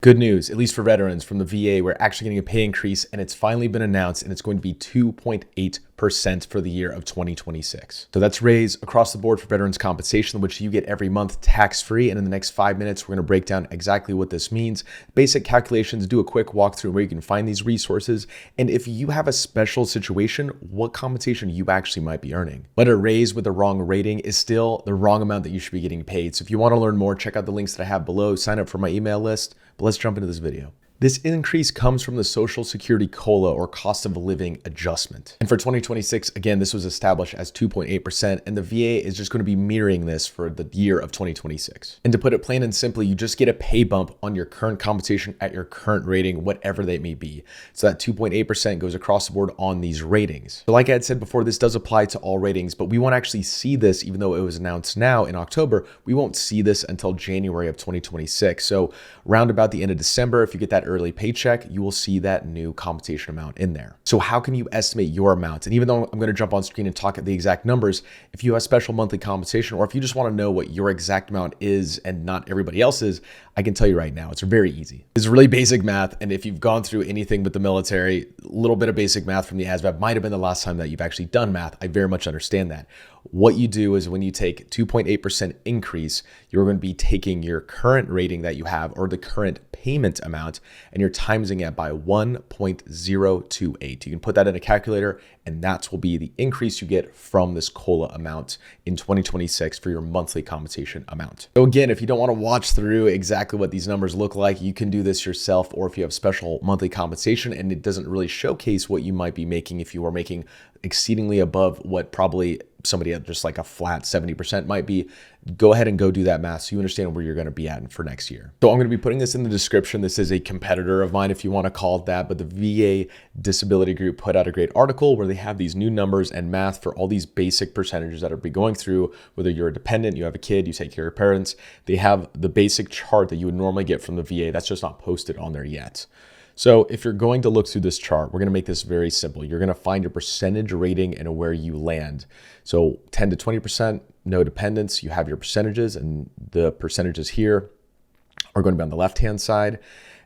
Good news, at least for veterans from the VA, we're actually getting a pay increase and it's finally been announced and it's going to be 2.8% for the year of 2026. So that's raised across the board for veterans compensation, which you get every month tax-free. And in the next 5 minutes, we're going to break down exactly what this means, basic calculations, do a quick walkthrough where you can find these resources. And if you have a special situation, what compensation you actually might be earning. But a raise with the wrong rating is still the wrong amount that you should be getting paid. So if you want to learn more, check out the links that I have below, sign up for my email list. But let's jump into this video. This increase comes from the Social Security COLA, or cost of living adjustment. And for 2026, again, this was established as 2.8%, and the VA is just going to be mirroring this for the year of 2026. And to put it plain and simply, you just get a pay bump on your current compensation at your current rating, whatever they may be. So that 2.8% goes across the board on these ratings. So like I had said before, this does apply to all ratings, but we won't actually see this, even though it was announced now in October, we won't see this until January of 2026. So round about the end of December, if you get that early paycheck, you will see that new compensation amount in there. So how can you estimate your amount? And even though I'm going to jump on screen and talk at the exact numbers, if you have special monthly compensation, or if you just want to know what your exact amount is and not everybody else's, I can tell you right now, it's very easy. It's really basic math. And if you've gone through anything with the military, a little bit of basic math from the ASVAB might have been the last time that you've actually done math. I very much understand that. What you do is when you take 2.8% increase, you're going to be taking your current rating that you have, or the current payment amount, and you're timesing it by 1.028. You can put that in a calculator, and that will be the increase you get from this COLA amount in 2026 for your monthly compensation amount. So again, if you don't want to watch through exactly what these numbers look like, you can do this yourself, or if you have special monthly compensation and it doesn't really showcase what you might be making, if you are making exceedingly above what probably somebody at just like a flat 70% might be, go ahead and go do that math so you understand where you're going to be at for next year. So I'm going to be putting this in the description. This is a competitor of mine, if you want to call it that, but the VA Disability Group put out a great article where they have these new numbers and math for all these basic percentages that are be going through, whether you're a dependent, you have a kid, you take care of your parents. They have the basic chart that you would normally get from the VA. That's just not posted on there yet. So if you're going to look through this chart, we're going to make this very simple. You're going to find your percentage rating and where you land. So 10 to 20%, no dependents, you have your percentages, and the percentages here are going to be on the left-hand side.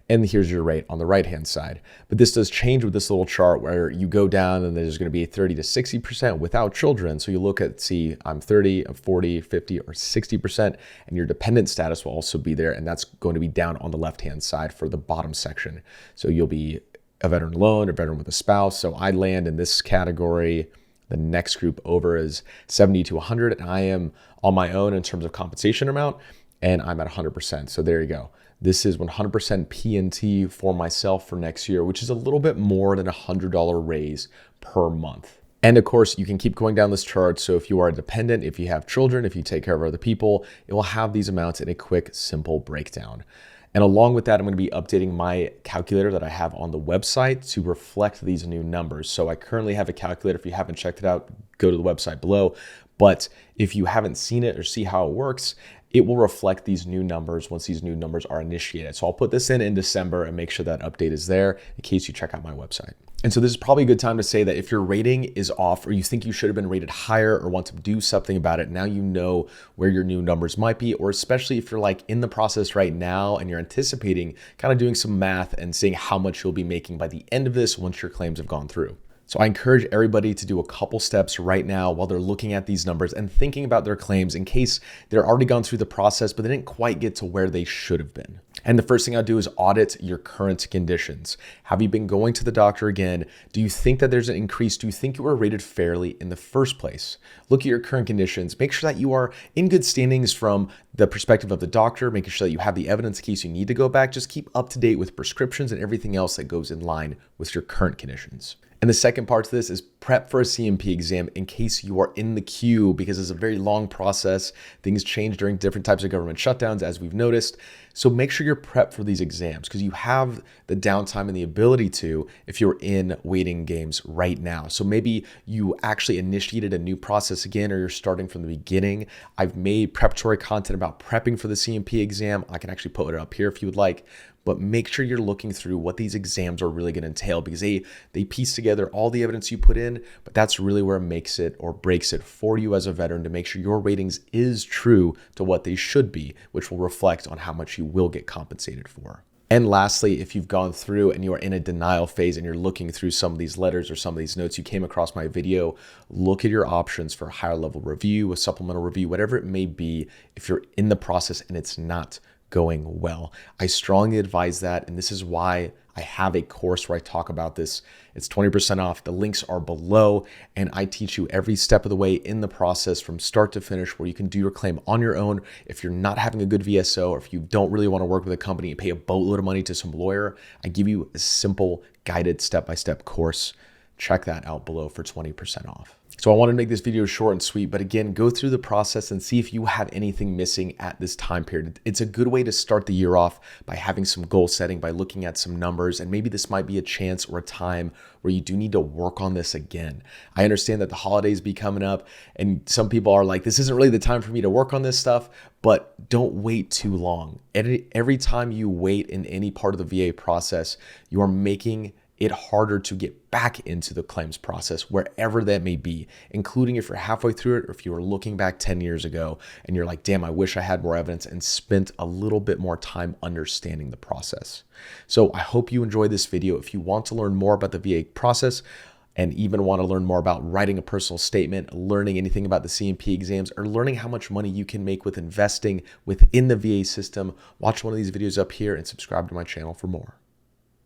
And here's your rate on the right-hand side. But this does change with this little chart where you go down and there's going to be 30 to 60% without children. So you look at, see, I'm 30, I'm 40, 50, or 60%, and your dependent status will also be there. And that's going to be down on the left-hand side for the bottom section. So you'll be a veteran alone or veteran with a spouse. So I land in this category. The next group over is 70 to 100, and I am on my own in terms of compensation amount, and I'm at 100%. So there you go. This is 100% PNT for myself for next year, which is a little bit more than $100 raise per month. And of course, you can keep going down this chart. So if you are a dependent, if you have children, if you take care of other people, it will have these amounts in a quick, simple breakdown. And along with that, I'm going to be updating my calculator that I have on the website to reflect these new numbers. So I currently have a calculator. If you haven't checked it out, go to the website below. But if you haven't seen it or see how it works, it will reflect these new numbers once these new numbers are initiated. So I'll put this in December and make sure that update is there in case you check out my website. And so this is probably a good time to say that if your rating is off, or you think you should have been rated higher, or want to do something about it, now you know where your new numbers might be, or especially if you're like in the process right now and you're anticipating kind of doing some math and seeing how much you'll be making by the end of this once your claims have gone through. So I encourage everybody to do a couple steps right now while they're looking at these numbers and thinking about their claims in case they're already gone through the process, but they didn't quite get to where they should have been. And the first thing I'll do is audit your current conditions. Have you been going to the doctor again? Do you think that there's an increase? Do you think you were rated fairly in the first place? Look at your current conditions. Make sure that you are in good standings from the perspective of the doctor, making sure that you have the evidence in case you need to go back. Just keep up to date with prescriptions and everything else that goes in line with your current conditions. And the second part to this is prep for a CMP exam in case you are in the queue, because it's a very long process. Things change during different types of government shutdowns, as we've noticed. So make sure you're prepped for these exams, because you have the downtime and the ability to if you're in waiting games right now. So maybe you actually initiated a new process again, or you're starting from the beginning. I've made preparatory content about prepping for the CMP exam. I can actually put it up here if you would like. But make sure you're looking through what these exams are really going to entail, because they piece together all the evidence you put in, but that's really where it makes it or breaks it for you as a veteran to make sure your ratings is true to what they should be, which will reflect on how much you will get compensated for. And lastly, if you've gone through and you are in a denial phase and you're looking through some of these letters or some of these notes, you came across my video, look at your options for a higher level review, a supplemental review, whatever it may be, if you're in the process and it's not going well. I strongly advise that, and this is why I have a course where I talk about this. It's 20% off. The links are below, and I teach you every step of the way in the process from start to finish where you can do your claim on your own. If you're not having a good VSO, or if you don't really want to work with a company and pay a boatload of money to some lawyer, I give you a simple guided step-by-step course. Check that out below for 20% off. So I want to make this video short and sweet, but again, go through the process and see if you have anything missing at this time period. It's a good way to start the year off by having some goal setting, by looking at some numbers, and maybe this might be a chance or a time where you do need to work on this again. I understand that the holidays be coming up and some people are like, this isn't really the time for me to work on this stuff, but don't wait too long. Every time you wait in any part of the VA process, you are making it harder to get back into the claims process, wherever that may be, including if you're halfway through it or if you were looking back 10 years ago and you're like, damn, I wish I had more evidence and spent a little bit more time understanding the process. So I hope you enjoyed this video. If you want to learn more about the VA process and even want to learn more about writing a personal statement, learning anything about the C&P exams, or learning how much money you can make with investing within the VA system, watch one of these videos up here and subscribe to my channel for more.